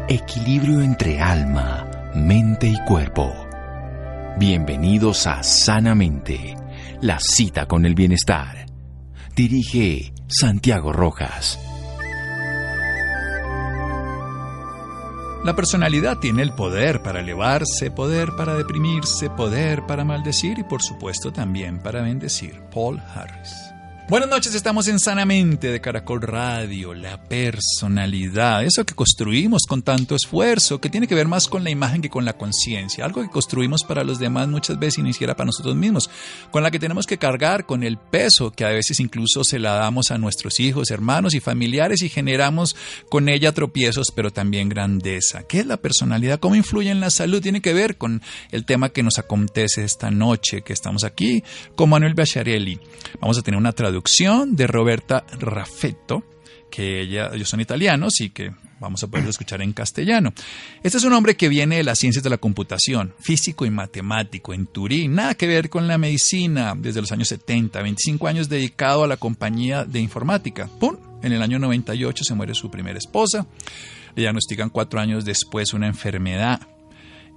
Equilibrio entre alma, mente y cuerpo. Bienvenidos a Sanamente, la cita con el bienestar. Dirige Santiago Rojas. La personalidad tiene el poder para elevarse, poder para deprimirse, poder para maldecir y por supuesto también para bendecir. Paul Harris. Buenas noches, estamos en Sanamente de Caracol Radio. La personalidad, eso que construimos con tanto esfuerzo, que tiene que ver más con la imagen que con la conciencia, algo que construimos para los demás muchas veces y ni siquiera para nosotros mismos, con la que tenemos que cargar, con el peso que a veces incluso se la damos a nuestros hijos, hermanos y familiares y generamos con ella tropiezos, pero también grandeza. ¿Qué es la personalidad? ¿Cómo influye en la salud? Tiene que ver con el tema que nos acontece esta noche, que estamos aquí con Manuel Bacciarelli. Vamos a tener una traducción de Roberta Raffetto, que ellos son italianos y que vamos a poder escuchar en castellano. Este es un hombre que viene de las ciencias de la computación, físico y matemático en Turín, nada que ver con la medicina, desde los años 70, 25 años dedicado a la compañía de informática. ¡Pum! En el año 98 se muere su primera esposa, le diagnostican 4 años después una enfermedad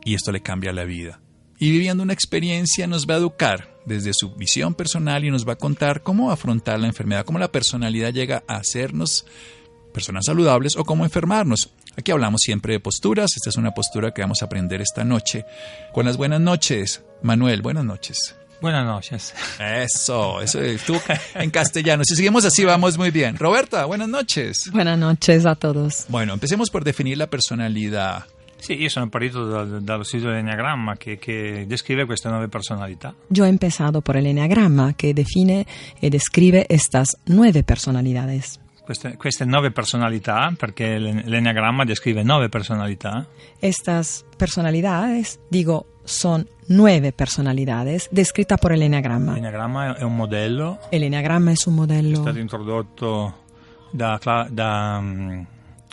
y esto le cambia la vida. Y viviendo una experiencia nos va a educar desde su visión personal y nos va a contar cómo afrontar la enfermedad, cómo la personalidad llega a hacernos personas saludables o cómo enfermarnos. Aquí hablamos siempre de posturas, esta es una postura que vamos a aprender esta noche. Con las buenas noches, Manuel, buenas noches. Buenas noches. Eso tú en castellano. Si seguimos así vamos muy bien. Roberta, buenas noches. Buenas noches a todos. Bueno, empecemos por definir la personalidad. Sì, io sono partito dallo studio dell'Enneagramma che descrive queste 9 personalità. Yo he empezado por el Enneagrama que define y describe estas 9 personalidades. Queste 9 personalità, perché l'Enneagramma descrive 9 personalità. Estas personalidades, son 9 personalidades descritas por el Enneagrama. L'Enneagramma è un modello. El Enneagrama es un modello. È stato introdotto da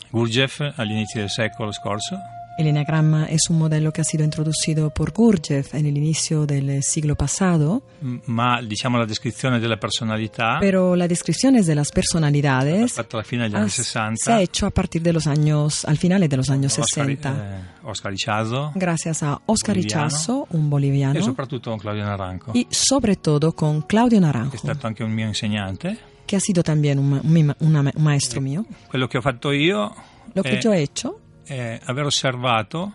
Gurdjieff all'inizio del secolo scorso. El Enneagrama es un modelo que ha sido introducido por Gurdjieff en el inicio del siglo pasado. Ma diciamo la descrizione della personalità. Pero la descripción de las personalidades alla fine degli anni 60. Se ha hecho a partir de los años, al final de los años 60. Oscar Ichazo. Gracias a Oscar Ichazo, un boliviano. E soprattutto con Claudio Naranjo. Y sobre todo con Claudio Naranjo. Che è stato anche un mio insegnante. Que ha sido también un maestro mío. Quello che ho fatto io. Lo que yo he hecho. Aver osservato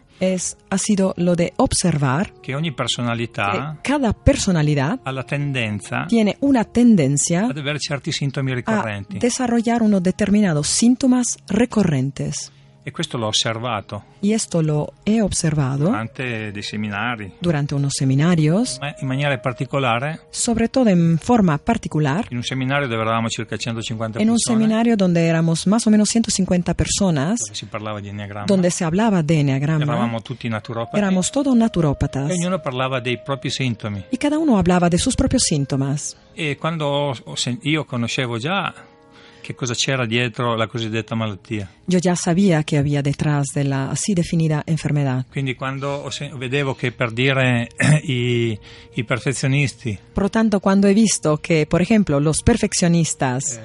ha sido lo de observar que ogni personalità cada personalidad ha la tendenza tiene una tendencia ad avere certi sintomi ricorrenti a desarrollar unos determinados síntomas recurrentes. E questo l'ho osservato. Y esto lo he observado durante dei seminari. Durante unos seminarios. In maniera particolare. Sobre todo en forma particular. In un seminario dove eravamo circa 150 persone. En un seminario donde éramos más o menos 150 personas. Dove si parlava di Enneagramma. Donde se hablaba de Enneagramma. Eravamo tutti naturopati. Éramos todos naturópatas. E ognuno parlava dei propri sintomi. Y cada uno hablaba de sus propios síntomas. E quando io conoscevo già che cosa c'era dietro la cosiddetta malattia. Yo ya sabía que había detrás de la así definida enfermedad. Quindi quando vedevo che per dire i perfezionisti. Por lo tanto, cuando he visto que, por ejemplo, los perfeccionistas,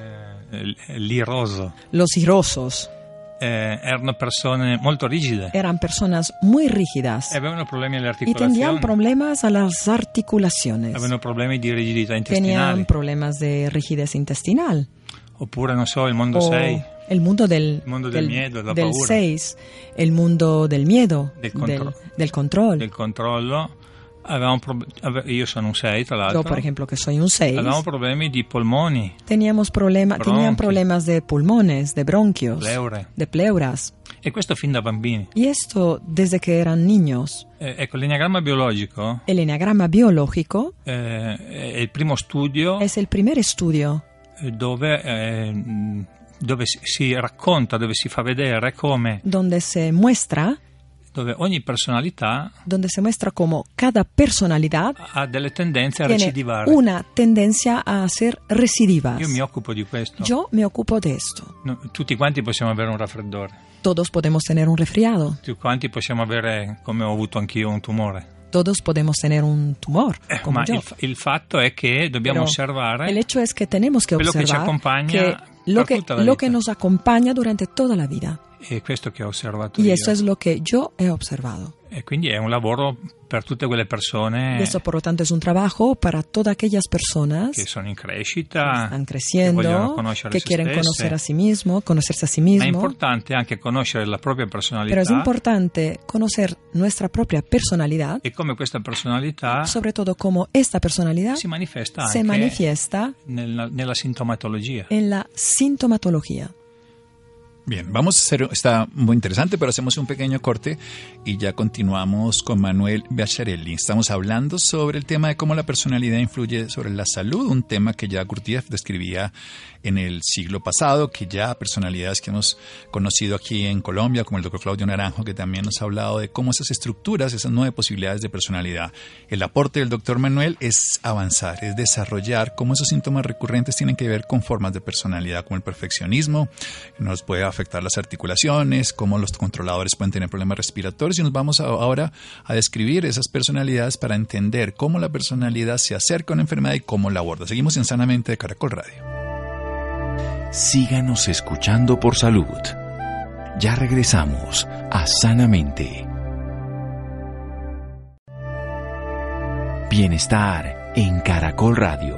los irosos, erano persone molto rigide. Eran personas muy rígidas. Avevano problemi alle articolazioni. Y tenían problemas a las articulaciones. Avevano problemi di rigidità intestinale. Tenían problemas de rigidez intestinal. Oppure, non so, il mondo 6. El mundo del miedo, della del paura. 6, el mundo del miedo, del control. Del controllo. Io sono un 6, tra l'altro. Yo, por ejemplo, que soy un 6. Avevamo problemi di polmoni. Tenían problemas de pulmones, de bronquios, de pleuras. E questo fin da bambini. Y esto desde que eran niños. Ecco, l'enneagramma biologico. El enneagrama biológico è il primo studio. Es el primer estudio. Dove si racconta, dove si fa vedere come. Donde se muestra. Dove ogni personalità. Donde se muestra como cada personalidad. Ha delle tendenze a recidivare. Una tendencia a ser recidivas. Io mi occupo di questo. Yo me ocupo de esto. No, tutti quanti possiamo avere un raffreddore. Todos podemos tener un resfriado. Tutti quanti possiamo avere, come ho avuto anch'io, un tumore. Todos podemos tener un tumor, como ma yo. Il fatto è che dobbiamo osservare. El hecho es que tenemos que observar che ci accompagna que lo que nos acompaña durante toda la vida. E questo che ho osservato Y io. eso es lo que yo he observado. E quindi è un lavoro per tutte quelle persone Y eso, por lo tanto, es un trabajo para todas aquellas personas che sono in que crescita, están che vogliono creciendo, conoscere que se quieren stesse. conocer a sí mismo, conocerse a sí Ma è mismo. importante anche conoscere la propria personalità Pero es importante conocer nuestra propia personalidad, e come questa personalità sobre todo cómo esta personalidad si manifesta se anche manifiesta nella sintomatologia. en la sintomatología. Bien, vamos a hacer, está muy interesante, pero hacemos un pequeño corte y ya continuamos con Manuel Beacharelli. Estamos hablando sobre el tema de cómo la personalidad influye sobre la salud, un tema que ya Gurdjieff describía en el siglo pasado, que ya personalidades que hemos conocido aquí en Colombia, como el doctor Claudio Naranjo, que también nos ha hablado de cómo esas estructuras, esas 9 posibilidades de personalidad. El aporte del doctor Manuel es avanzar, es desarrollar cómo esos síntomas recurrentes tienen que ver con formas de personalidad, como el perfeccionismo, que nos puede afectar las articulaciones, cómo los controladores pueden tener problemas respiratorios, y nos vamos ahora a describir esas personalidades para entender cómo la personalidad se acerca a una enfermedad y cómo la aborda. Seguimos en Sanamente de Caracol Radio. Síganos escuchando por salud. Ya regresamos a Sanamente. Bienestar en Caracol Radio.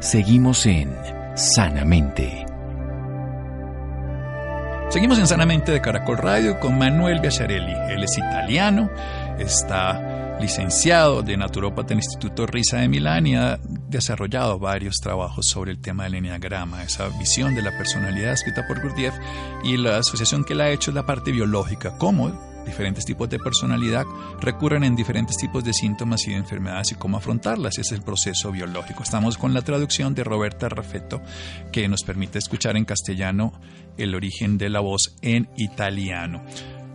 Seguimos en Sanamente. Seguimos en Sanamente de Caracol Radio con Manuel Beacharelli. Él es italiano, está licenciado de naturópata en el Instituto Risa de Milán y ha desarrollado varios trabajos sobre el tema del eneagrama, esa visión de la personalidad escrita por Gurdjieff, y la asociación que él ha hecho es la parte biológica, cómo diferentes tipos de personalidad recurren en diferentes tipos de síntomas y de enfermedades y cómo afrontarlas. Ese es el proceso biológico. Estamos con la traducción de Roberta Raffetto, que nos permite escuchar en castellano el origen de la voz en italiano.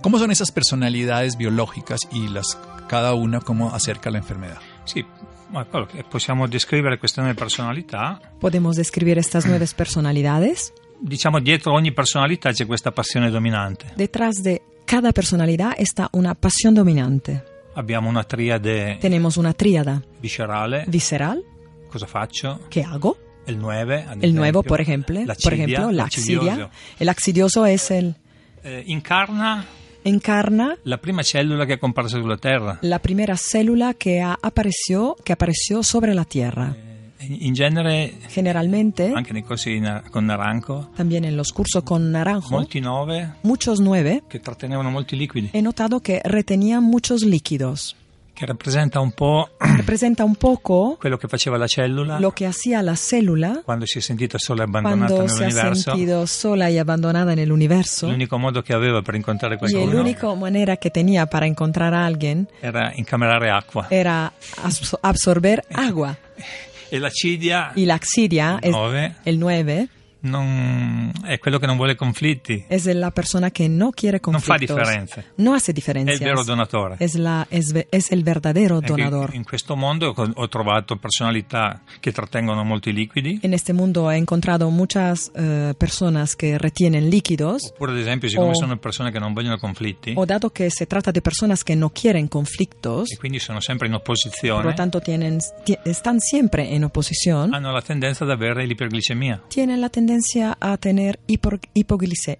¿Cómo son esas personalidades biológicas y cada una cómo acerca la enfermedad? Sì, ma quello che possiamo descrivere queste 9 personalità. Podemos describir estas 9 personalidades. Diciamo, dietro ogni personalità c'è questa passione dominante. Detrás de cada personalidad está una pasión dominante. Abbiamo una triade Tenemos una tríada viscerale. visceral, Cosa faccio? ¿qué hago? Il 9, ad El esempio. nuevo, por ejemplo, la axidia. El axidioso es encarna la prima cellula che è comparsa sulla Terra. la primera célula que apareció sobre la Tierra. In genere, Generalmente, anche nei corsi con Naranjo, también en los cursos con Naranjo, molti 9 muchos 9, che trattenevano molti liquidi, he notado que retenían muchos líquidos. che rappresenta un po' Representa un poco quello che faceva la cellula lo que hacía la célula quando si è sentita sola e abbandonata cuando se ha nell'universo. sentido sola y abandonada en el universo. L'unico modo che aveva per incontrare Y la qualcuno única manera que tenía para encontrar a alguien era incamerare acqua. era absorber agua. E l'acidia, Y la axidia, es 9, el 9, è quello che non vuole conflitti, es la persona que no quiere non fa conflictos. differenze. No hace È diferencias. il vero donatore. Es el verdadero Ecco, donador. in questo mondo ho trovato personalità che trattengono molti liquidi, En este mundo he encontrado muchas personas que retienen líquidos, oppure ad esempio siccome O- sono persone che non vogliono conflitti o dado que se trata de personas que no quieren conflictos, e quindi sono sempre in por opposizione, lo tanto están siempre en oposición, hanno la tendenza ad avere l'iperglicemia. tienen la tendencia a tener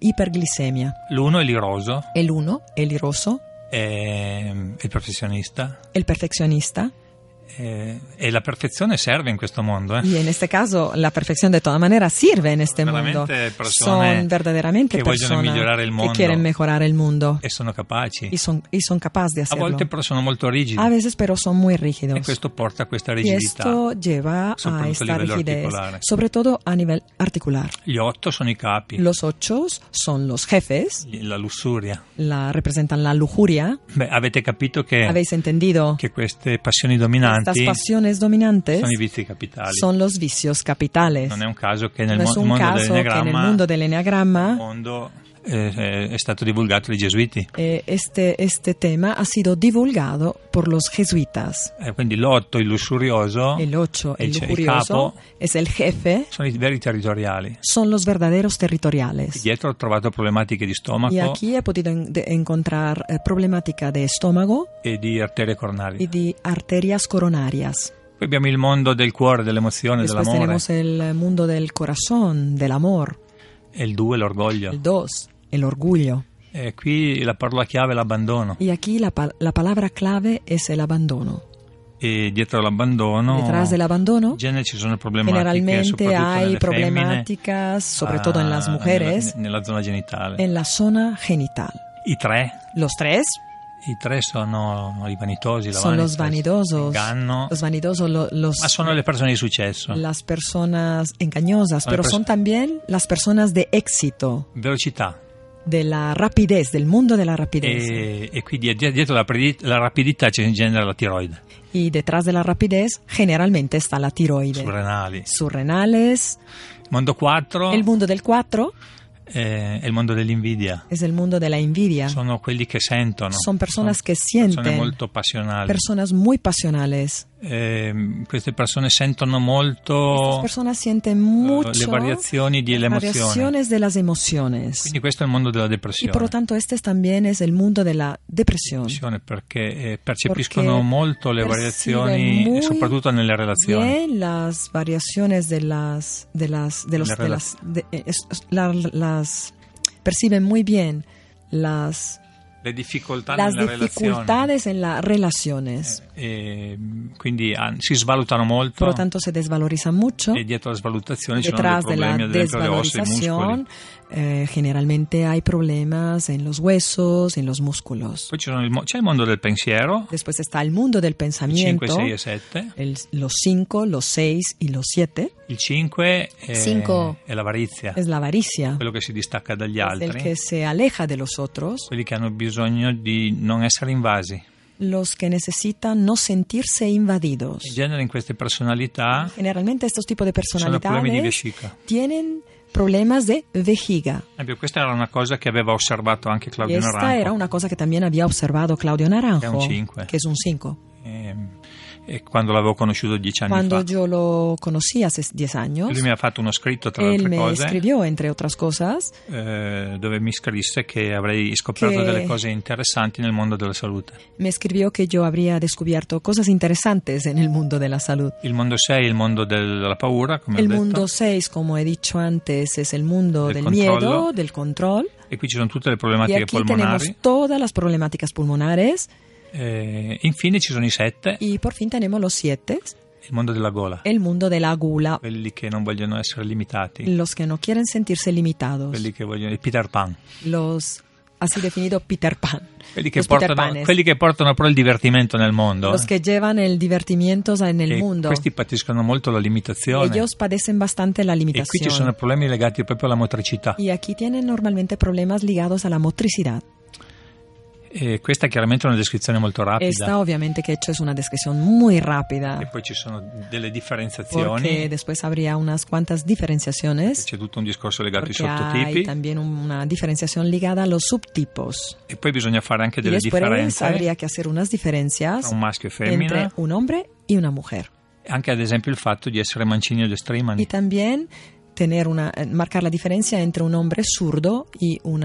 hiperglicemia. L'uno è l'iroso, El uno, el iroso, è il perfezionista, el perfeccionista, e la perfezione serve in questo mondo. y en este caso la perfección de todas maneras sirve en este mundo. Veramente persone Son verdaderamente che vogliono personas migliorare il que mondo quieren mejorar el mundo e sono capaci. y son capaces de A hacerlo. volte però sono molto rigidi A veces, pero son muy e rígidos. questo porta a questa Y rigidità. esto lleva a Soprattutto a esta livello rigidez, articolare. sobre todo a nivel articular. Gli 8 sono i capi, Los 8 son los jefes, la lussuria. representan la lujuria. Beh, avete capito che Habéis entendido che queste passioni estas dominanti pasiones dominantes sono i vizi capitali. son los vicios capitales. Non è un caso che nel No es un mondo caso que en el dell'enneagramma mundo del enneagramma è stato divulgato dai gesuiti. este tema ha sido divulgado por los jesuitas. Quindi l'8, il lussurioso, El 8, el il lujurioso, capo, es el jefe, sono i veri territoriali. son los verdaderos territoriales. Dietro ho trovato problematiche di stomaco Y aquí he podido encontrar problemática de estómago e di arterie y coronarie. de arterias coronarias. Poi abbiamo il mondo del cuore, dell'emozione, Después dell'amore. tenemos el mundo del corazón, del amor. E il 2, l'orgoglio. El 2, el orgullo. Qui la parola chiave è l'abbandono. Y aquí la palabra clave es el abandono. E dietro l'abbandono, Detrás del abandono, in genere ci sono problematiche, generalmente soprattutto hay nelle problemáticas, sobre todo en las mujeres, nella zona genitale. en la zona genital. I tre sono i vanitosi, son los vanidosos, l'inganno, ma sono le persone di successo. las personas engañosas, pero son también las personas de éxito, Velocità. de la rapidez, del mundo de la rapidez. E quindi dietro la rapidità c'è in genere la tiroide, Y detrás de la rapidez generalmente está la tiroide, surrenali. surrenales. Mondo 4 El mundo del 4 è il mondo dell'invidia. es el mundo de la envidia. Sono quelli che sentono. Son personas que Persone sienten, molto passionali. personas muy pasionales. Queste persone sentono Estas molto personas sienten mucho le variazioni delle emozioni. variaciones de las emociones. Quindi questo è il mondo della Y depressione. por lo tanto también es el mundo de la depresión. Perché percepiscono Porque molto le perciben variazioni, muy soprattutto nelle relazioni. Bien las variaciones perciben muy bien las Le difficoltà nelle relazioni. dificultades en las relaciones. Quindi si svalutano molto. Por lo tanto se desvalorizan mucho. E dietro la svalutazione ci sono dei Detrás de la problemi ad esempio alle ossa e ai muscoli. desvalorización generalmente hay problemas en los huesos, en los músculos. Poi c'è il mondo del pensiero, Después está el mundo del 5, pensamiento, 6 e 7. los 5, los 6 y los 7. Il 5 Cinco. è l'avarizia, Es la avaricia, quello che si distacca dagli es altri, el que se aleja de los otros, quelli che hanno bisogno di non essere invasi. los que necesitan no sentirse invadidos. In genere in queste personalità Generalmente estos tipos de sono problemi di personalidades vescica. tienen problemas de vejiga. Ad esempio, questa era una cosa che aveva osservato anche Y Claudio esta Naranjo. era una cosa que también había observado Claudio Naranjo, Que es un 5. que es un 5. E quando l'avevo conosciuto 10 anni Cuando fa. yo lo conocí hace 10 años, Lui mi ha fatto uno scritto, tra él l'altre me cose, escribió, entre otras cosas, dove mi scrisse che avrei scoperto Che- delle cose interessanti nel mondo della salute. me escribió que yo habría descubierto cosas interesantes en el mundo de la salud. Il mondo 6 è il mondo della paura, come El ho detto, mundo 6, como he dicho antes, es el mundo Del del controllo. miedo, del control. e qui ci sono tutte le Y problematiche aquí polmonari. tenemos todas las problemáticas pulmonares. Infine ci sono i 7, Y por fin tenemos los 7, il mondo della gola, el mundo de la gula, quelli che non vogliono essere limitati, los que no quieren sentirse limitados, quelli che vogliono il Peter Pan, los así definido Peter Pan, quelli che, los Peter portano, Panes, quelli che portano però il divertimento nel mondo. los que llevan el divertimiento en el E mundo. questi patiscono molto la limitazione. Ellos padecen bastante la E qui ci limitación. sono problemi legati proprio alla motricità. Y aquí tienen normalmente problemas ligados a la motricidad. E questa è chiaramente una descrizione molto rapida. Esta obviamente que he hecho es una descripción muy E rápida, poi ci sono delle porque differenziazioni. después habría unas cuantas diferenciaciones, C'è tutto un discorso legato ai porque hay sottotipi. también una diferenciación ligada a los subtipos. E poi bisogna fare anche Y delle después differenze habría que hacer unas diferencias tra un maschio e entre femmina. un hombre y una mujer. Anche ad esempio il fatto di essere mancini o Y destrimani. también marcar la diferencia entre un hombre zurdo y un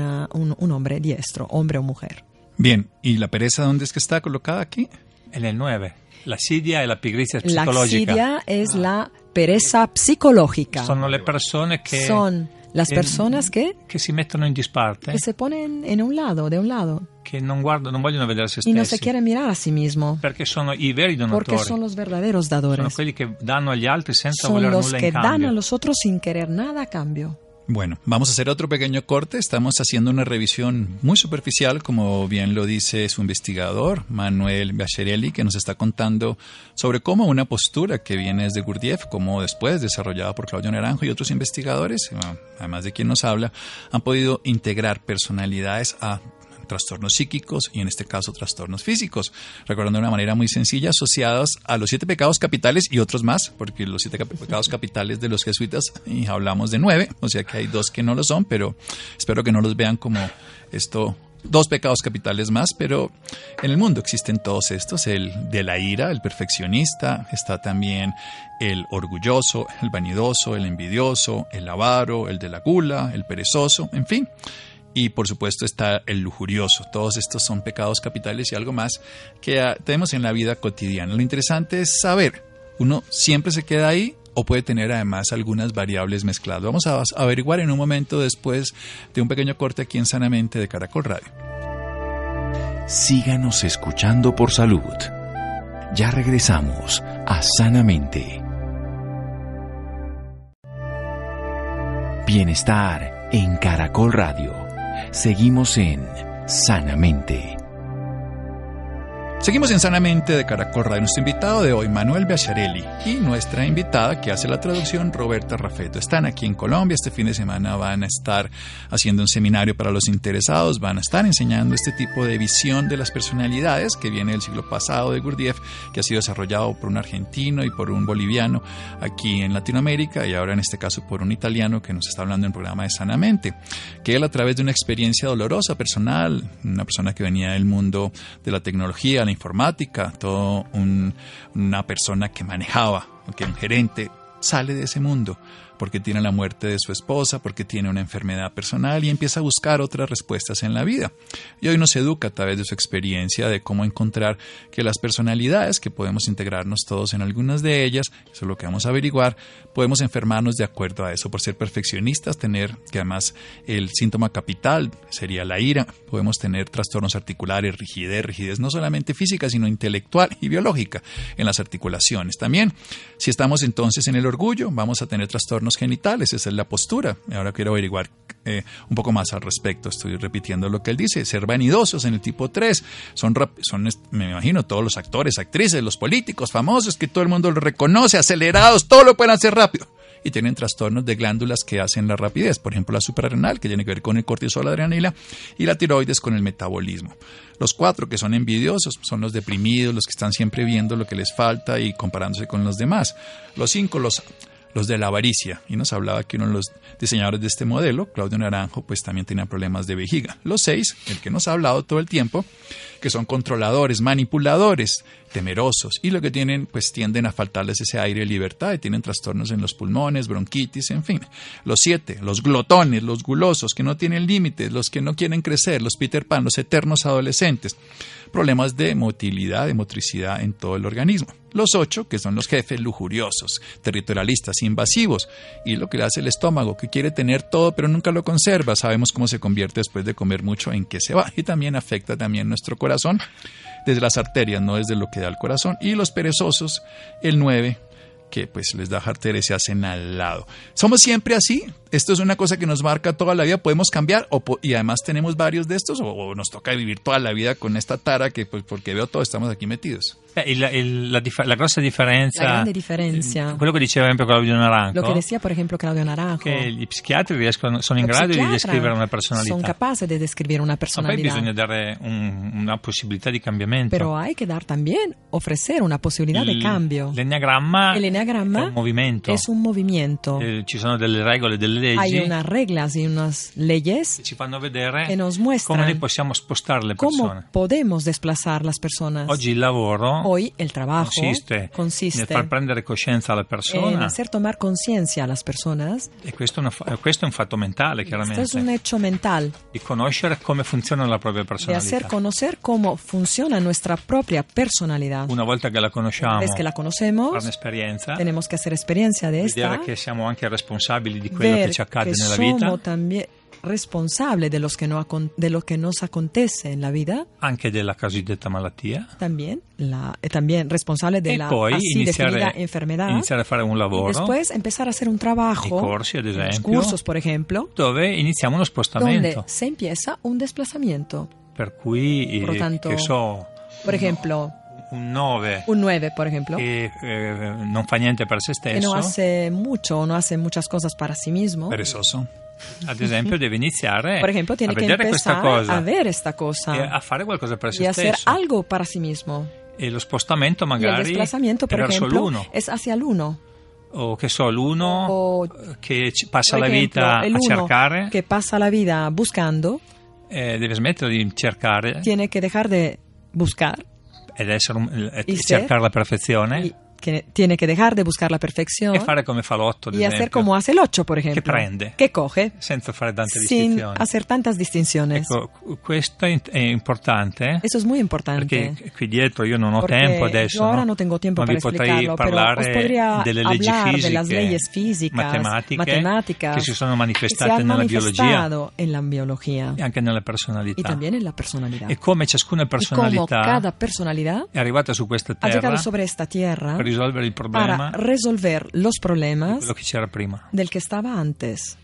hombre diestro, hombre o mujer. Bien, ¿y la pereza dónde es que está colocada aquí? E nel 9. L'assidia e la pigrizia La psicologica. axidia es la pereza psicológica. Sono le persone che, Son las che- personas que si mettono in disparte, se ponen en un lado, de un lado, che non vogliono vedere se y no stessi, se quieren mirar a sí mismo, perché sono i veri porque donatori. son los verdaderos Sono dadores. quelli che danno agli altri senza Son voler los nulla que in dan cambio. a los otros sin querer nada a cambio. Bueno, vamos a hacer otro pequeño corte. Estamos haciendo una revisión muy superficial, como bien lo dice su investigador, Manuel Bacherelli, que nos está contando sobre cómo una postura que viene desde Gurdjieff, como después desarrollada por Claudio Naranjo y otros investigadores, además de quien nos habla, han podido integrar personalidades a trastornos psíquicos y en este caso trastornos físicos, recordando de una manera muy sencilla asociados a los 7 pecados capitales y otros más, porque los 7 pecados capitales de los jesuitas y hablamos de 9, o sea que hay 2 que no lo son, pero espero que no los vean como esto 2 pecados capitales más, pero en el mundo existen todos estos, el de la ira, el perfeccionista, está también el orgulloso, el vanidoso, el envidioso, el avaro, el de la gula, el perezoso, en fin. Y por supuesto está el lujurioso. Todos estos son pecados capitales y algo más que tenemos en la vida cotidiana. Lo interesante es saber, ¿uno siempre se queda ahí o puede tener además algunas variables mezcladas. Vamos a averiguar en un momento después de un pequeño corte aquí en Sanamente de Caracol Radio. Síganos escuchando por salud. Ya regresamos a Sanamente. Bienestar en Caracol Radio. Seguimos en Sanamente. Seguimos en Sanamente de Caracol Radio. Nuestro invitado de hoy, Manuel Beacharelli, y nuestra invitada que hace la traducción, Roberta Raffetto. Están aquí en Colombia. Este fin de semana van a estar haciendo un seminario para los interesados. Van a estar enseñando este tipo de visión de las personalidades que viene del siglo pasado de Gurdjieff, que ha sido desarrollado por un argentino y por un boliviano aquí en Latinoamérica, y ahora en este caso por un italiano que nos está hablando en el programa de Sanamente, que él, a través de una experiencia dolorosa, personal, una persona que venía del mundo de la tecnología, la informática, una persona que manejaba, que un gerente, sale de ese mundo porque tiene la muerte de su esposa, porque tiene una enfermedad personal y empieza a buscar otras respuestas en la vida. Y hoy nos educa a través de su experiencia de cómo encontrar que las personalidades, que podemos integrarnos todos en algunas de ellas, eso es lo que vamos a averiguar, podemos enfermarnos de acuerdo a eso, por ser perfeccionistas, tener, que además el síntoma capital sería la ira, podemos tener trastornos articulares, rigidez no solamente física, sino intelectual y biológica en las articulaciones. También, si estamos entonces en el orgullo, vamos a tener trastornos genitales, esa es la postura. Ahora quiero averiguar un poco más al respecto. Estoy repitiendo lo que él dice. Ser vanidosos en el tipo 3. Son, me imagino, todos los actores, actrices, los políticos famosos, que todo el mundo los reconoce, acelerados, todo lo pueden hacer rápido. Y tienen trastornos de glándulas que hacen la rapidez. Por ejemplo, la suprarrenal, que tiene que ver con el cortisol, la adrenalina, y la tiroides con el metabolismo. Los 4 que son envidiosos son los deprimidos, los que están siempre viendo lo que les falta y comparándose con los demás. Los 5, los de la avaricia, y nos hablaba que uno de los diseñadores de este modelo, Claudio Naranjo, pues también tenía problemas de vejiga. Los 6, el que nos ha hablado todo el tiempo, que son controladores, manipuladores, temerosos, y lo que tienen, pues tienden a faltarles ese aire de libertad y tienen trastornos en los pulmones, bronquitis, en fin. Los 7, los glotones, los gulosos, que no tienen límites, los que no quieren crecer, los Peter Pan, los eternos adolescentes. Problemas de motilidad, de motricidad en todo el organismo. Los 8, que son los jefes lujuriosos, territorialistas, invasivos, y lo que le hace el estómago, que quiere tener todo pero nunca lo conserva. Sabemos cómo se convierte después de comer mucho, en qué se va, y también afecta también nuestro corazón, desde las arterias, no desde lo que da el corazón. Y los perezosos, el 9, que pues les da jartera y se hacen al lado. ¿Somos siempre así? ¿Esto es una cosa que nos marca toda la vida? ¿Podemos cambiar? Y además tenemos varios de estos, o nos toca vivir toda la vida con esta tara que, pues, porque veo todo, estamos aquí metidos? La grossa differenza, la grande differenza, quello che diceva sempre Claudio Naranjo, lo che decía por ejemplo Claudio Naranjo, che gli psichiatri sono in grado di descrivere una personalità, sono capaces de describir una personalidad, poi bisogna dare una possibilità di cambiamento, pero hay que dar también, ofrecer una posibilidad de cambio. L'enneagramma es un movimiento, ci sono delle regole, delle leggi, hay unas reglas y unas leyes ci fanno vedere que nos muestran come noi possiamo spostare le persone, cómo podemos desplazar las personas. Oggi il lavoro, hoy el trabajo consiste nel far prendere coscienza alla persona, en hacer tomar conciencia a las personas, e questo è un fatto mentale, chiaramente. Esto es un hecho mental, di conoscere come funziona la propria de personalità, hacer conocer cómo funciona nuestra propia personalidad. Una volta che la conosciamo, es que la conocemos, fare un'esperienza, tenemos que hacer experiencia de esta, vedere che siamo anche responsabili di quello che ci accade nella somos vita, también responsable de lo que nos acontece en la vida, anche della cosiddetta malattia, también responsable de la poi así definida enfermedad, iniziare a fare un lavoro, y después empezar a hacer un trabajo, i corsi ad los esempio, cursos por ejemplo, dove iniziamo uno spostamento, donde se empieza un desplazamiento. per cui Por lo tanto, che so, por ejemplo, un 9 por ejemplo, che non fa niente per se que stesso, no hace mucho o no hace muchas cosas para sí mismo, Perezoso. ad esempio, deve iniziare por ejemplo, tiene a que vedere questa empezar cosa a ver esta cosa e a fare qualcosa per y se hacer stesso, algo para sí mismo. e lo spostamento Y el magari desplazamiento, è por verso ejemplo, l'uno, es hacia el uno. o che so, l'uno O, che passa por la ejemplo, vita el a uno cercare, que pasa la vida buscando, deve smettere di cercare tiene que dejar de buscar ed essere y cercare la perfezione, que tiene que dejar de buscar la perfección e fare come fa l'8, ad y hacer esempio, como hace el 8, por ejemplo. che prende, Que coge, senza fare tante sin distinzioni. hacer tantas distinciones. Ecco, questo è importante, Eso es muy importante. perché qui dietro io non ho Porque tempo adesso, yo ahora no? no tengo tiempo Ma para vi potrei explicarlo, pero os parlare podría delle leggi hablar fisiche, de las leyes físicas, matematiche, che si sono que se manifestate han nella biologia manifestado en la biología e anche nella y personalità. también en la personalidad. E come ciascuna Y como personalità cada personalidad è arrivata su questa ha llegado terra sobre esta tierra per risolvere il para problema resolver los di problemas quello che c'era prima. del que estaba antes.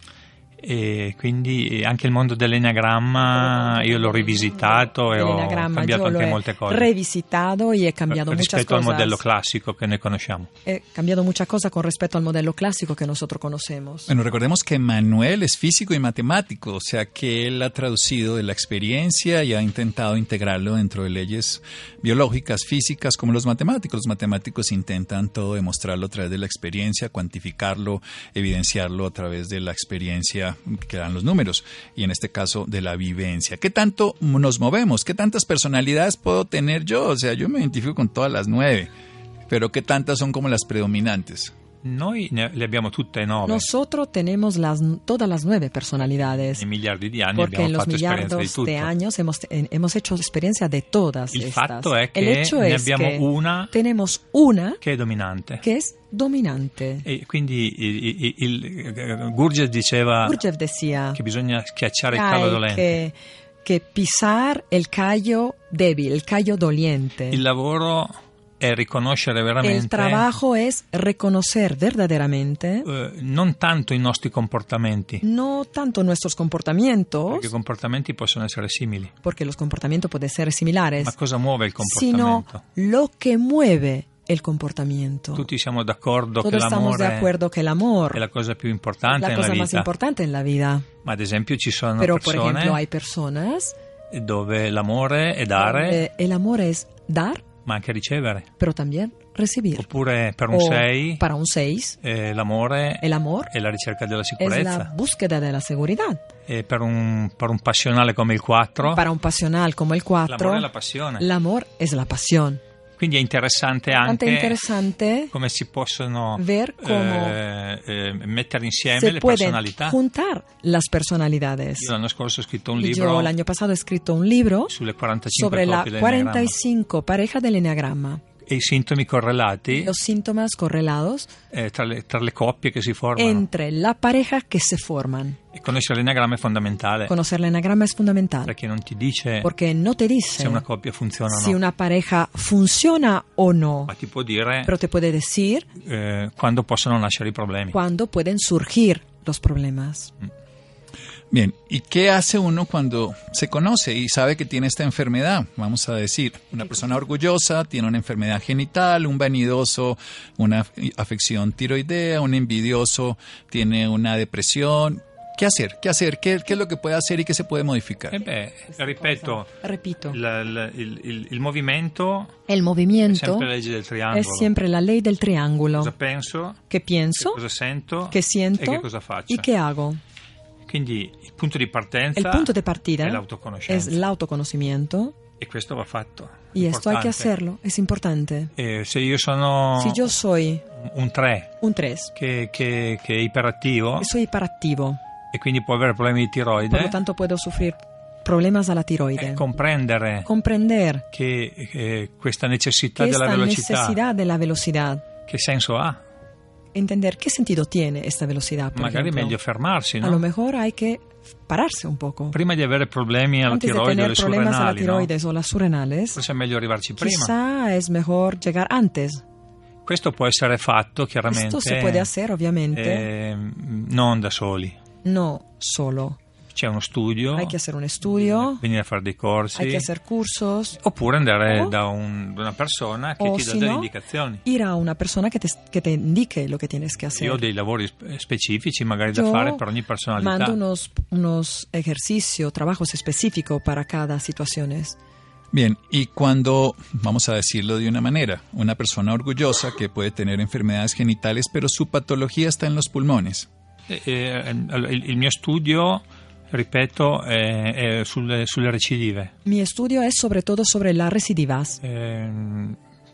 E quindi anche il mondo dell'enneagramma io l'ho rivisitato e El ho enneagramma cambiato yo lo anche he molte cose revisitado y he cambiado muchas rispetto al cosas. modello classico che noi conosciamo. He cambiado muchas cosas con respecto al modelo clásico que nosotros conocemos. Bueno, recordemos que Manuel es físico y matemático, o sea que él ha traducido de la experiencia y ha intentado integrarlo dentro de leyes biológicas, físicas, como los matemáticos. Los matemáticos intentan todo demostrarlo a través de la experiencia, cuantificarlo, evidenciarlo a través de la experiencia que dan los números, y en este caso de la vivencia. ¿Qué tanto nos movemos? ¿Qué tantas personalidades puedo tener yo? O sea, yo me identifico con todas las 9, pero ¿qué tantas son como las predominantes? Noi le abbiamo tutte e 9. Nosotros tenemos todas las 9 personalidades. In miliardi di anni Porque abbiamo en los fatto esperienza di millardos tutto. de años hemos hecho experiencia de todas Il estas. fatto è El che hecho ne es abbiamo que una tenemos una che è dominante. que es dominante. E quindi Gurdjieff diceva Gurdjieff decía che bisogna schiacciare il que callo hay dolente. que pisar el callo débil, el callo doliente. Il lavoro è riconoscere veramente El trabajo es reconocer verdaderamente non tanto i nostri comportamenti, no tanto nuestros comportamientos, perché i comportamenti possono essere simili, porque los comportamientos pueden ser similares, ma cosa muove il sino comportamento? lo que mueve el comportamiento. Tutti siamo d'accordo che Todos estamos de l'amore acuerdo que el amor è la cosa più importante es la nella cosa más vita, importante en la vida. ma ad esempio ci sono Pero, por persone ejemplo, hay personas dove l'amore è dare, donde el amor es dar, ma anche ricevere. pero también recibir. Oppure per un O 6 para un 6, l'amore el amor è la ricerca della es la sicurezza, búsqueda de la seguridad. e per un passionale come il 4 Para un pasional como el 4, l'amore è la passione. l'amor es la pasión. Quindi è interessante Bastante anche interesante come si possono ver cómo mettere insieme se le pueden personalità. juntar las personalidades. Io l'anno scorso ho scritto un Y libro yo el año pasado he escrito un libro sulle 45 sobre la coppie dell'enneagramma 45 parejas del enneagrama, e i sintomi correlati los síntomas correlados tra le coppie che si formano. entre la pareja que se forman. E conoscere l'enneagramma è fondamentale, Conocer el enneagrama es fundamental, perché non ti dice porque no te dice se una coppia funziona o si no, una pareja funciona o no, ma ti può dire pero te puede decir quando possono nascere i problemi. cuándo pueden surgir los problemas. Bien, ¿y qué hace uno cuando se conoce y sabe que tiene esta enfermedad? Vamos a decir, una persona orgullosa tiene una enfermedad genital, un vanidoso una afección tiroidea, un envidioso tiene una depresión. ¿Qué hacer? ¿Qué hacer? ¿Qué es lo que puede hacer y qué se puede modificar? Ripeto, Repito, il movimento el è movimiento sempre la legge del triangolo. es siempre la ley del triángulo. Cosa penso, ¿Qué pienso? cosa sento ¿Qué siento? e che cosa faccio. ¿Y qué hago? Quindi il punto di partenza El punto de partida è es l'autoconoscenza el autoconocimiento e questo va fatto. y esto hay que Importante. hacerlo, es importante. Se io sono Si yo soy un 3 un 3, che è iperattivo soy hiperactivo, e quindi può avere problemi di por lo tiroide, tanto puedo sufrir problemas a la tiroide. comprendere Comprender che questa necessità que della esta velocità necesidad de la velocidad, che senso ha? entender qué sentido tiene esta velocidad, por Magari è ejemplo. meglio fermarsi, A lo no? mejor hay que pararse un poco. Prima di avere problemi alla Antes de tiroide o tener alle problemas a la surrenali, no? tiroides o las surrenales, Forse è meglio arrivarci prima. quizá es mejor llegar antes. Questo può essere fatto chiaramente Esto se puede hacer, obviamente, non da soli. no solo. C'è uno studio, Hay que hacer un estudio, venire a fare dei corsi, hay que hacer cursos, oppure andare O- da una persona che o ti dà si delle no, indicazioni. ir a una persona que te indique lo que tienes que hacer. Io ho dei lavori specifici magari da Yo fare per ogni personalità. mando unos ejercicios, trabajos específicos para cada situación. Bien, y cuando, vamos a decirlo de una manera, una persona orgullosa que puede tener enfermedades genitales, pero su patología está en los pulmones. Il mio studio, ripeto, è sulle recidive. Mi estudio es sobre todo sobre las recidivas.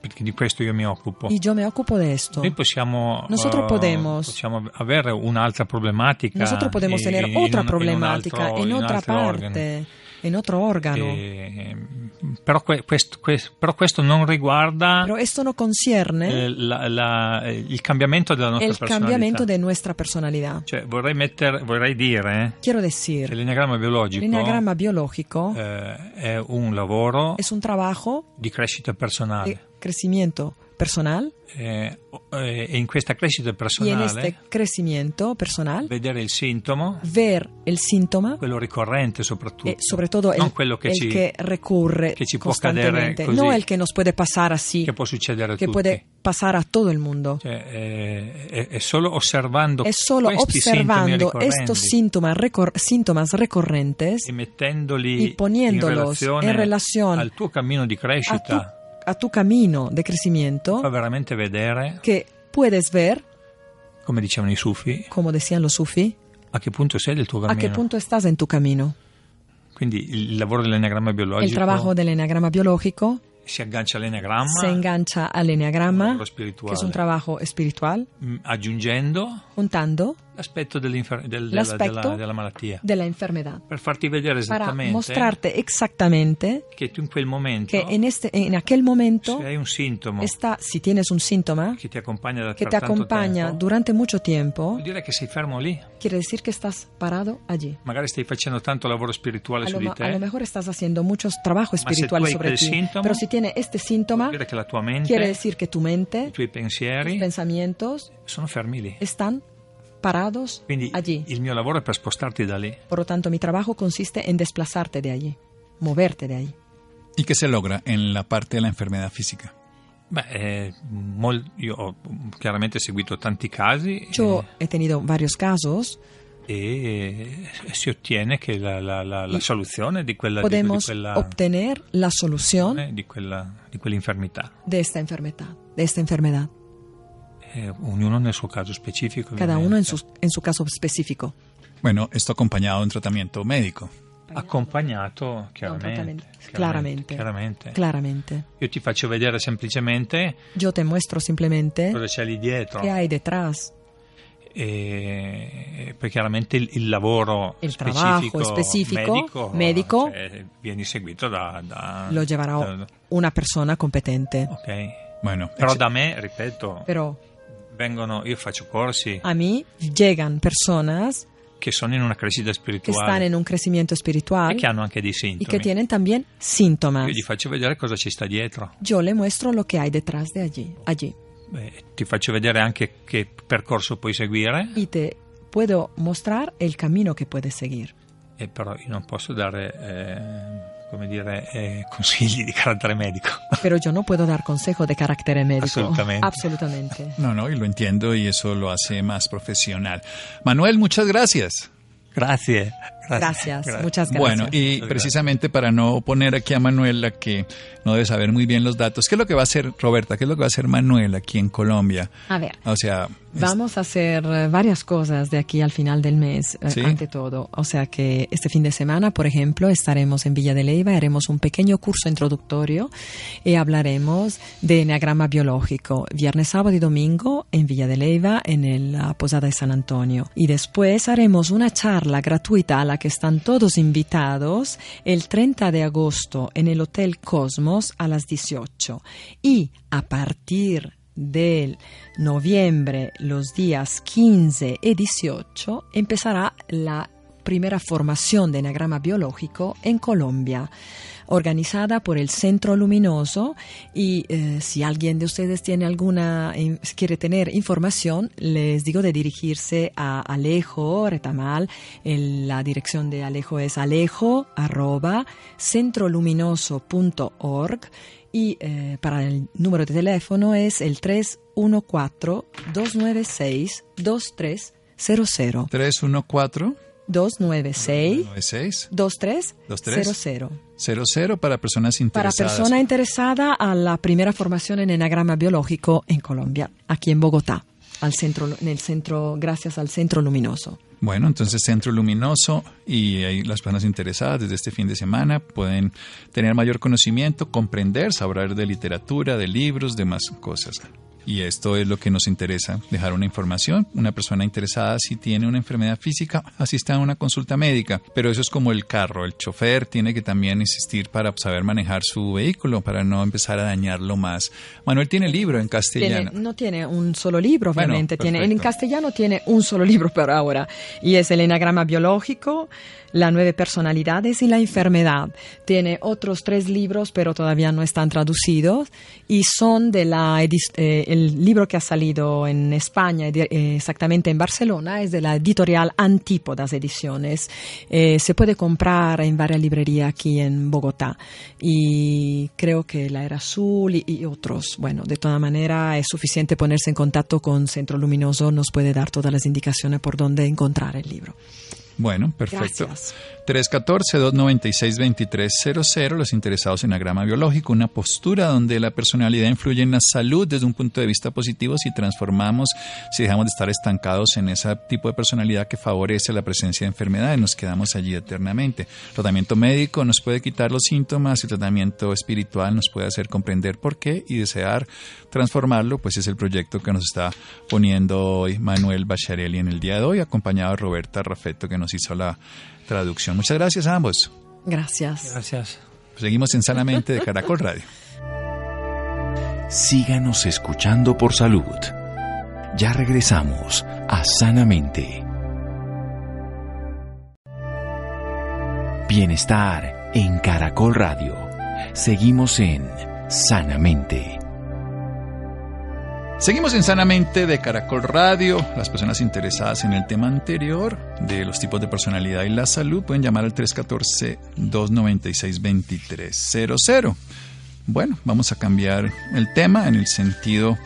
perché di questo io mi occupo. y yo me ocupo de esto. Noi possiamo, Nosotros podemos avere un'altra problematica. Nosotros podemos tener otra problemática en otra parte, en otro órgano. Però questo non riguarda Pero esto no concierne il cambiamento della nostra el personalità. cambiamento de nuestra personalidad. Cioè, vorrei dire Quiero che decir, l'enneagramma biologico el enneagrama biológico è un lavoro es un trabajo di crescita personale. de crecimiento personal, E in questa crescita y en personale este crecimiento personal vedere il sintomo, ver el síntoma, quello ricorrente soprattutto, sobre todo non el, quello che el ci, que recurre che ci può cadere constantemente, così, no el que nos puede pasar así, che può succedere a que tutti. puede pasar a todo el mundo. Cioè, è solo osservando Es solo questi observando sintomi estos ricorrenti síntomas recurrentes e mettendoli y poniéndolos en relación al tuo cammino di crescita, a tu camino de crecimiento, fa veramente vedere, que puedes ver, come dicevano i sufi, como decían los sufí, a che punto sei del tuo a cammino. qué punto estás en tu camino. Quindi il lavoro dell'enneagramma biologico El trabajo del enneagrama biológico si aggancia all'enneagramma, se engancha al un enneagrama, lavoro que spirituale, es un trabajo espiritual, aggiungendo juntando l'aspetto L'aspetto della malattia, de la enfermedad, per farti vedere para esattamente mostrarte exactamente che tu in quel momento, que en aquel momento se hai un sintomo si tienes un síntoma che ti accompagna da que per te tanto acompaña tempo, durante mucho tiempo, vuol dire che sei fermo lì. quiere decir que estás parado allí. Magari stai facendo tanto lavoro spirituale su di A lo te, mejor estás haciendo muchos trabajos Ma se espirituales tu hai sobre quel ti, sintomo, pero si tiene este síntoma, vuol dire che la tua mente, quiere decir que tu i mente, tuoi tus pensieri pensamientos sono fermi lì. están parados Quindi allí. il mio lavoro è per spostarti da lì. Por lo tanto, mi trabajo consiste en desplazarte de allí, moverte de ahí. ¿Y qué se logra en la parte de la enfermedad física? Beh, io ho chiaramente seguito tanti casi Yo he tenido varios casos. e si ottiene che la soluzione di quella Podemos obtener la solución di quell'infermità. de esta enfermedad. Ognuno nel suo caso specifico. Cada uno en ovviamente. su caso específico. Bueno, esto acompañado de un tratamiento médico. Accompagnato chiaramente. Claramente. Io ti faccio vedere semplicemente Yo te muestro simplemente cosa c'è lì dietro. qué hay detrás. E poi chiaramente il lavoro Il trabajo específico médico cioè, viene seguito da lo llevará una persona competente. ok. Bueno, Però da me, ripeto, Pero io faccio corsi a mí llegan personas che sono in una crescita que spirituale están en un crecimiento espiritual e che hanno anche dei y sintomi. que tienen también síntomas. Io gli faccio vedere cosa ci sta dietro. Yo le muestro lo que hay detrás de allí. Ti faccio vedere anche che percorso puoi seguire, Y te puedo mostrar el camino que puedes seguir. e però io non posso dare consigli di carattere medico. Pero yo no puedo dar consejo de carácter médico. Absolutamente. No, y lo entiendo y eso lo hace más profesional. Manuel, muchas gracias. Grazie. Muchas gracias. Bueno, y precisamente para no poner aquí a Manuela, que no debe saber muy bien los datos, ¿qué es lo que va a hacer Roberta? ¿Qué es lo que va a hacer Manuel aquí en Colombia? A ver, O sea, vamos a hacer varias cosas de aquí al final del mes, ¿Sí? ante todo. O sea que este fin de semana, por ejemplo, estaremos en Villa de Leyva, haremos un pequeño curso introductorio y hablaremos de enneagrama biológico, viernes, sábado y domingo en Villa de Leyva, en la Posada de San Antonio. Y después haremos una charla gratuita a la que están todos invitados el 30 de agosto en el Hotel Cosmos a las 18. Y a partir del noviembre, los días 15 y 18, empezará la primera formación de enneagrama biológico en Colombia, organizada por el Centro Luminoso. Y si alguien de ustedes tiene quiere tener información, les digo de dirigirse a Alejo Retamal. La dirección de Alejo es alejo@centroluminoso.org. Y para el número de teléfono es el 314-296-2300. 314 296 2300. 00 para personas Para interesadas. persona interesada a la primera formación en enneagrama biológico en Colombia, aquí en Bogotá. gracias al Centro Luminoso. Bueno, entonces Centro Luminoso, y ahí las personas interesadas desde este fin de semana pueden tener mayor conocimiento, comprender, saber de literatura, de libros, de más cosas. Y esto es lo que nos interesa, dejar una información. Una persona interesada, si tiene una enfermedad física, asista a una consulta médica. Pero eso es como el carro. El chofer tiene que también insistir para saber manejar su vehículo, para no empezar a dañarlo más. Manuel tiene libro en castellano. No tiene un solo libro, obviamente. Bueno, en castellano tiene un solo libro por ahora. Y es el Enagrama Biológico, las 9 personalidades y la enfermedad. Tiene otros 3 libros, pero todavía no están traducidos. Y son de el libro que ha salido en España, exactamente en Barcelona, es de la editorial Antípodas Ediciones. Se puede comprar en varias librerías aquí en Bogotá. Y creo que la Era Azul y otros. Bueno, de toda manera es suficiente ponerse en contacto con Centro Luminoso. Nos puede dar todas las indicaciones por dónde encontrar el libro. Bueno, perfecto. Gracias. 314-296-2300, los interesados en Enagrama Biológico, una postura donde la personalidad influye en la salud desde un punto de vista positivo si transformamos, si dejamos de estar estancados en ese tipo de personalidad que favorece la presencia de enfermedades, nos quedamos allí eternamente. El tratamiento médico nos puede quitar los síntomas, el tratamiento espiritual nos puede hacer comprender por qué y desear transformarlo, pues es el proyecto que nos está poniendo hoy Manuel Bacharelli en el día de hoy, acompañado de Roberta Raffetto, que nos hizo la traducción. Muchas gracias a ambos. Gracias. Gracias. Seguimos en Sanamente de Caracol Radio. Síganos escuchando por salud. Ya regresamos a Sanamente. Bienestar en Caracol Radio. Seguimos en Sanamente. Seguimos en Sanamente de Caracol Radio. Las personas interesadas en el tema anterior de los tipos de personalidad y la salud pueden llamar al 314-296-2300. Bueno, vamos a cambiar el tema en el sentido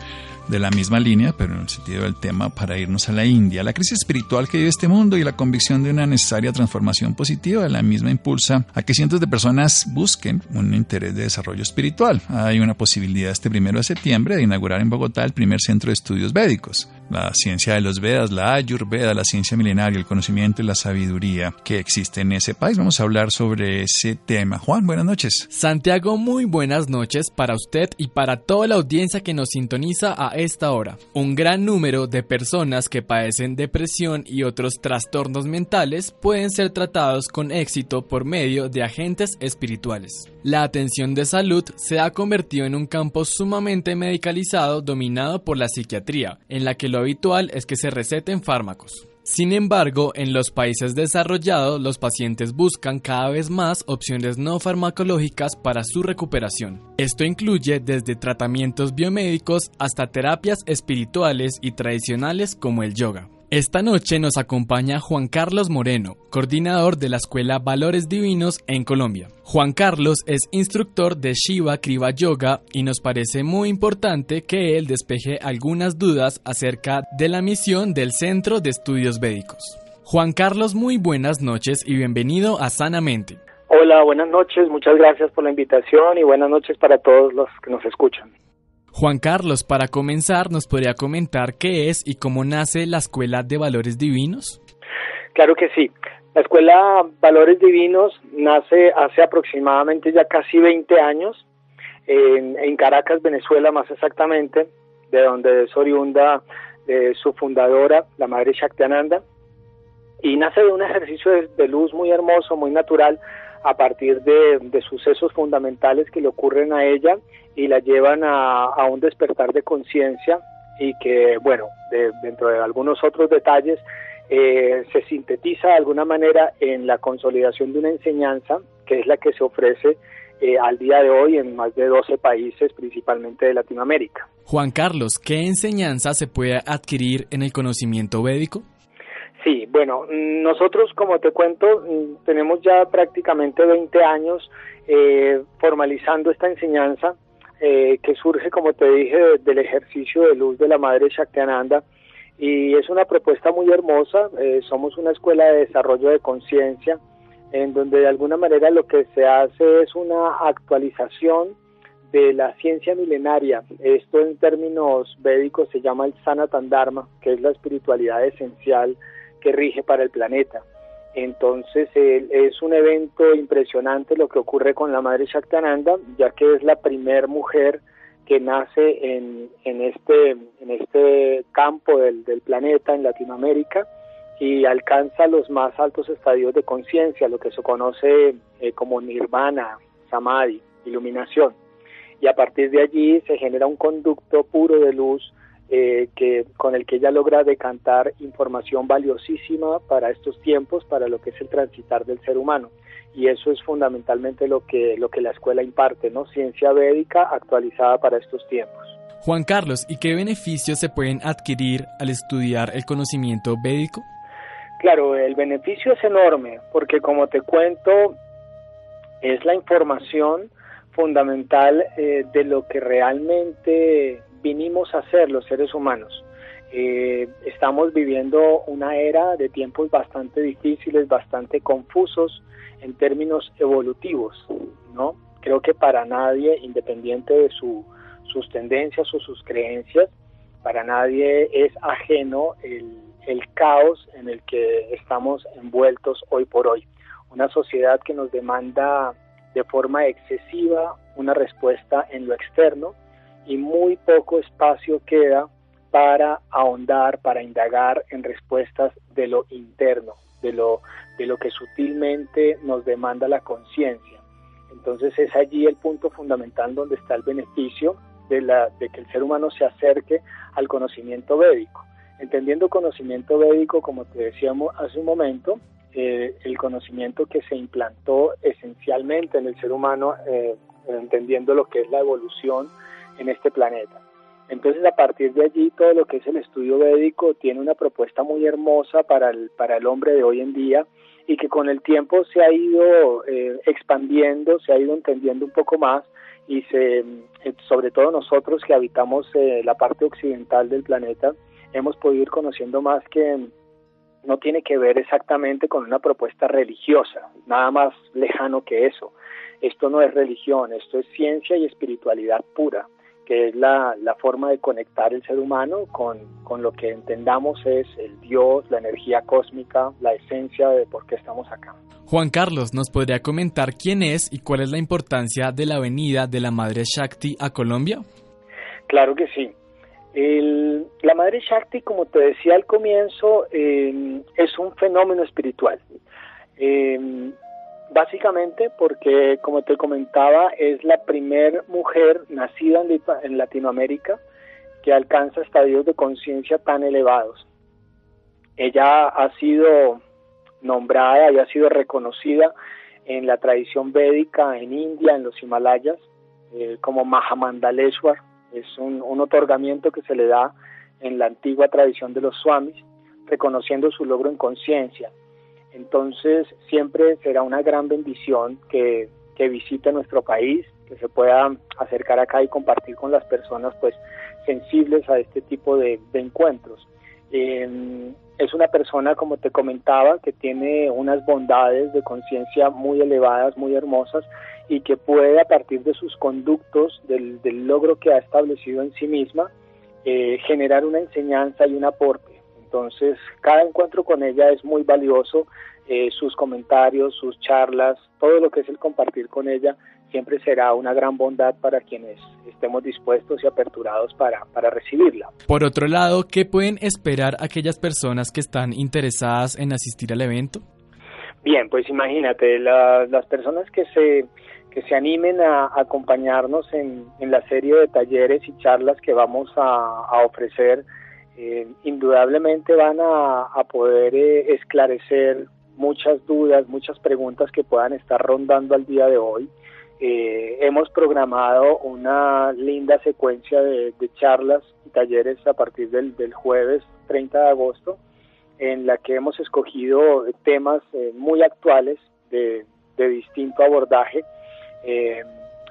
de la misma línea, pero en el sentido del tema para irnos a la India. La crisis espiritual que vive este mundo y la convicción de una necesaria transformación positiva de la misma impulsa a que cientos de personas busquen un interés de desarrollo espiritual. Hay una posibilidad este 1 de septiembre de inaugurar en Bogotá el primer centro de estudios védicos. La ciencia de los Vedas, la Ayurveda, la ciencia milenaria, el conocimiento y la sabiduría que existe en ese país. Vamos a hablar sobre ese tema. Juan, buenas noches. Santiago, muy buenas noches para usted y para toda la audiencia que nos sintoniza a esta hora. Un gran número de personas que padecen depresión y otros trastornos mentales pueden ser tratados con éxito por medio de agentes espirituales. La atención de salud se ha convertido en un campo sumamente medicalizado dominado por la psiquiatría, en la que lo habitual es que se receten fármacos. Sin embargo, en los países desarrollados, los pacientes buscan cada vez más opciones no farmacológicas para su recuperación. Esto incluye desde tratamientos biomédicos hasta terapias espirituales y tradicionales como el yoga. Esta noche nos acompaña Juan Carlos Moreno, coordinador de la Escuela Valores Divinos en Colombia. Juan Carlos es instructor de Shiva Kriya Yoga y nos parece muy importante que él despeje algunas dudas acerca de la misión del Centro de Estudios Védicos. Juan Carlos, muy buenas noches y bienvenido a Sanamente. Hola, buenas noches, muchas gracias por la invitación y buenas noches para todos los que nos escuchan. Juan Carlos, para comenzar, ¿nos podría comentar qué es y cómo nace la Escuela de Valores Divinos? Claro que sí. La Escuela Valores Divinos nace hace aproximadamente ya casi 20 años en Caracas, Venezuela más exactamente, de donde es oriunda su fundadora, la Madre Shaktiananda, y nace de un ejercicio de luz muy hermoso, muy natural, a partir de sucesos fundamentales que le ocurren a ella y la llevan a un despertar de conciencia y que, bueno, dentro de algunos otros detalles, se sintetiza de alguna manera en la consolidación de una enseñanza que es la que se ofrece al día de hoy en más de 12 países, principalmente de Latinoamérica. Juan Carlos, ¿qué enseñanza se puede adquirir en el conocimiento védico? Sí, bueno, nosotros, como te cuento, tenemos ya prácticamente 20 años formalizando esta enseñanza que surge, como te dije, del ejercicio de luz de la Madre Shaktiananda, y es una propuesta muy hermosa. Somos una escuela de desarrollo de conciencia en donde de alguna manera lo que se hace es una actualización de la ciencia milenaria. Esto en términos védicos se llama el Sanatan Dharma, que es la espiritualidad esencial que rige para el planeta. Entonces es un evento impresionante lo que ocurre con la Madre Shaktananda, ya que es la primer mujer que nace en este campo del planeta, en Latinoamérica, y alcanza los más altos estadios de conciencia, lo que se conoce como nirvana, samadhi, iluminación. Y a partir de allí se genera un conducto puro de luz con el que ella logra decantar información valiosísima para estos tiempos, para lo que es el transitar del ser humano. Y eso es fundamentalmente lo que la escuela imparte, ¿no? Ciencia védica actualizada para estos tiempos. Juan Carlos, ¿y qué beneficios se pueden adquirir al estudiar el conocimiento védico? Claro, el beneficio es enorme, porque como te cuento, es la información fundamental de lo que realmente vinimos a hacer los seres humanos. Estamos viviendo una era de tiempos bastante difíciles, bastante confusos en términos evolutivos, ¿no? Creo que para nadie, independiente de sus tendencias o sus creencias, para nadie es ajeno el caos en el que estamos envueltos hoy por hoy. Una sociedad que nos demanda de forma excesiva una respuesta en lo externo y muy poco espacio queda para ahondar, para indagar en respuestas de lo interno, de lo que sutilmente nos demanda la conciencia. Entonces es allí el punto fundamental donde está el beneficio de que el ser humano se acerque al conocimiento védico. Entendiendo conocimiento védico, como te decíamos hace un momento, el conocimiento que se implantó esencialmente en el ser humano, entendiendo lo que es la evolución en este planeta. Entonces, a partir de allí, todo lo que es el estudio védico tiene una propuesta muy hermosa para el hombre de hoy en día, y que con el tiempo se ha ido expandiendo, se ha ido entendiendo un poco más, y sobre todo nosotros que habitamos la parte occidental del planeta, hemos podido ir conociendo más que no tiene que ver exactamente con una propuesta religiosa, nada más lejano que eso. Esto no es religión, esto es ciencia y espiritualidad pura, que es la forma de conectar el ser humano con lo que entendamos es el Dios, la energía cósmica, la esencia de por qué estamos acá. Juan Carlos, ¿nos podría comentar quién es y cuál es la importancia de la venida de la Madre Shakti a Colombia? Claro que sí. La Madre Shakti, como te decía al comienzo, es un fenómeno espiritual. Básicamente porque, como te comentaba, es la primer mujer nacida en Latinoamérica que alcanza estadios de conciencia tan elevados. Ella ha sido nombrada y ha sido reconocida en la tradición védica en India, en los Himalayas, como Mahamandaleshwar. Es un otorgamiento que se le da en la antigua tradición de los swamis, reconociendo su logro en conciencia. Entonces, siempre será una gran bendición que visite nuestro país, que se pueda acercar acá y compartir con las personas pues sensibles a este tipo de encuentros. Es una persona, como te comentaba, que tiene unas bondades de conciencia muy elevadas, muy hermosas, y que puede, a partir de sus conductos, del logro que ha establecido en sí misma, generar una enseñanza y un aporte. Entonces, cada encuentro con ella es muy valioso, sus comentarios, sus charlas, todo lo que es el compartir con ella, siempre será una gran bondad para quienes estemos dispuestos y aperturados para recibirla. Por otro lado, ¿qué pueden esperar aquellas personas que están interesadas en asistir al evento? Bien, pues imagínate, las personas que se animen a acompañarnos en la serie de talleres y charlas que vamos a ofrecer, indudablemente van a poder esclarecer muchas dudas, muchas preguntas que puedan estar rondando al día de hoy. Hemos programado una linda secuencia de charlas y talleres a partir del jueves 30 de agosto, en la que hemos escogido temas muy actuales de distinto abordaje,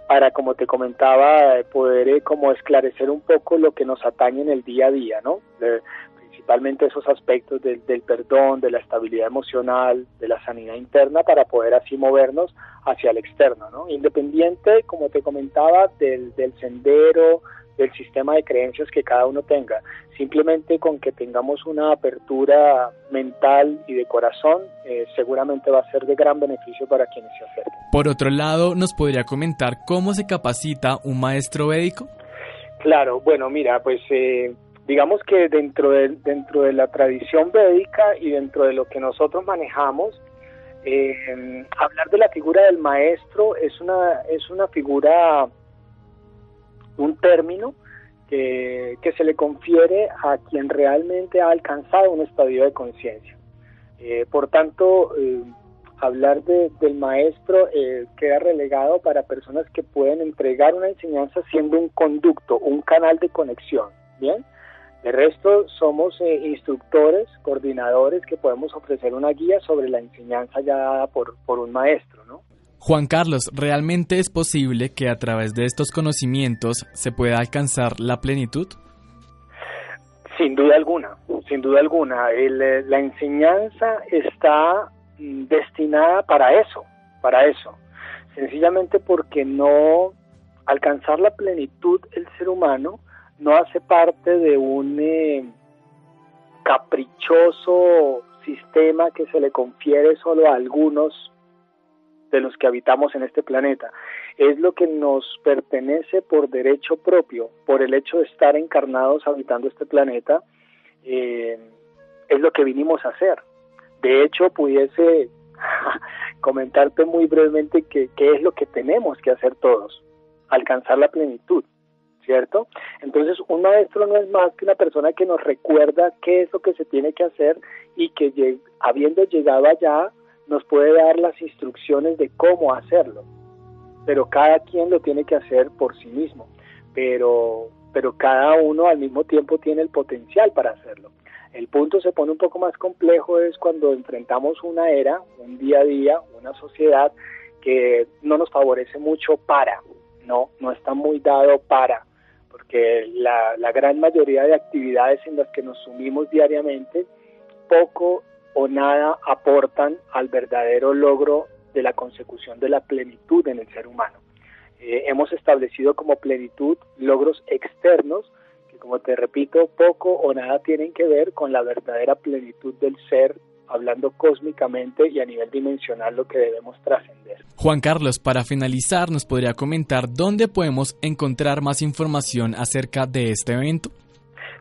para, como te comentaba, poder como esclarecer un poco lo que nos atañe en el día a día, ¿no? principalmente esos aspectos del perdón, de la estabilidad emocional, de la sanidad interna, para poder así movernos hacia el externo, ¿no? Independiente, como te comentaba, del sendero, del sistema de creencias que cada uno tenga. Simplemente con que tengamos una apertura mental y de corazón, seguramente va a ser de gran beneficio para quienes se acerquen. Por otro lado, ¿nos podría comentar cómo se capacita un maestro védico? Claro, bueno, mira, pues digamos que dentro de la tradición védica y dentro de lo que nosotros manejamos, hablar de la figura del maestro es una figura, un término que se le confiere a quien realmente ha alcanzado un estadio de conciencia. Por tanto, hablar del maestro queda relegado para personas que pueden entregar una enseñanza siendo un conducto, un canal de conexión, ¿bien? De resto, somos instructores, coordinadores que podemos ofrecer una guía sobre la enseñanza ya dada por un maestro, ¿no? Juan Carlos, ¿realmente es posible que a través de estos conocimientos se pueda alcanzar la plenitud? Sin duda alguna, sin duda alguna. La enseñanza está destinada para eso. Sencillamente porque no alcanzar la plenitud el ser humano no hace parte de un caprichoso sistema que se le confiere solo a algunos de los que habitamos en este planeta. Es lo que nos pertenece por derecho propio, por el hecho de estar encarnados habitando este planeta, es lo que vinimos a hacer. De hecho, pudiese comentarte muy brevemente qué es lo que tenemos que hacer todos, alcanzar la plenitud, ¿cierto? Entonces, un maestro no es más que una persona que nos recuerda qué es lo que se tiene que hacer y que habiendo llegado allá, nos puede dar las instrucciones de cómo hacerlo, pero cada quien lo tiene que hacer por sí mismo, pero cada uno al mismo tiempo tiene el potencial para hacerlo. El punto se pone un poco más complejo es cuando enfrentamos una era, un día a día, una sociedad que no nos favorece mucho no está muy dado porque la gran mayoría de actividades en las que nos sumimos diariamente, poco o nada aportan al verdadero logro de la consecución de la plenitud en el ser humano. Hemos establecido como plenitud logros externos que, como te repito, poco o nada tienen que ver con la verdadera plenitud del ser, hablando cósmicamente y a nivel dimensional, lo que debemos trascender. Juan Carlos, para finalizar, ¿nos podría comentar dónde podemos encontrar más información acerca de este evento?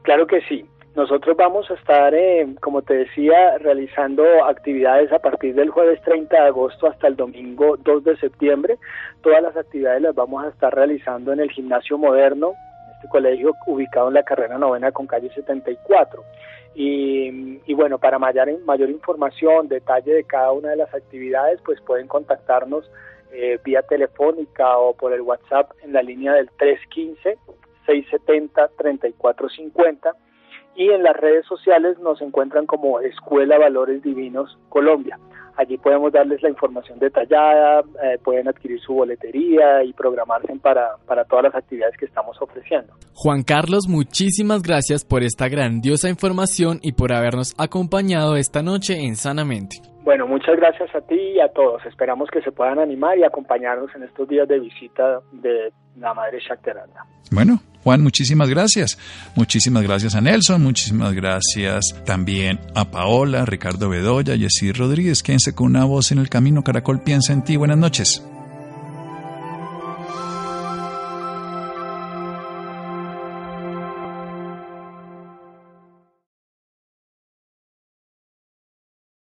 Claro que sí. Nosotros vamos a estar, como te decía, realizando actividades a partir del jueves 30 de agosto hasta el domingo 2 de septiembre. Todas las actividades las vamos a estar realizando en el Gimnasio Moderno, este colegio ubicado en la carrera 9 con calle 74. Y bueno, para mayor información, detalle de cada una de las actividades, pues pueden contactarnos vía telefónica o por el WhatsApp en la línea del 315-670-3450. Y en las redes sociales nos encuentran como Escuela Valores Divinos Colombia. Allí podemos darles la información detallada, pueden adquirir su boletería y programarse para todas las actividades que estamos ofreciendo. Juan Carlos, muchísimas gracias por esta grandiosa información y por habernos acompañado esta noche en Sanamente. Bueno, muchas gracias a ti y a todos. Esperamos que se puedan animar y acompañarnos en estos días de visita de la Madre Shaktiarada. Bueno, Juan, muchísimas gracias. Muchísimas gracias a Nelson, muchísimas gracias también a Paola, Ricardo Bedoya, Yesir Rodríguez. Quédense con Una Voz en el Camino. Caracol piensa en ti. Buenas noches.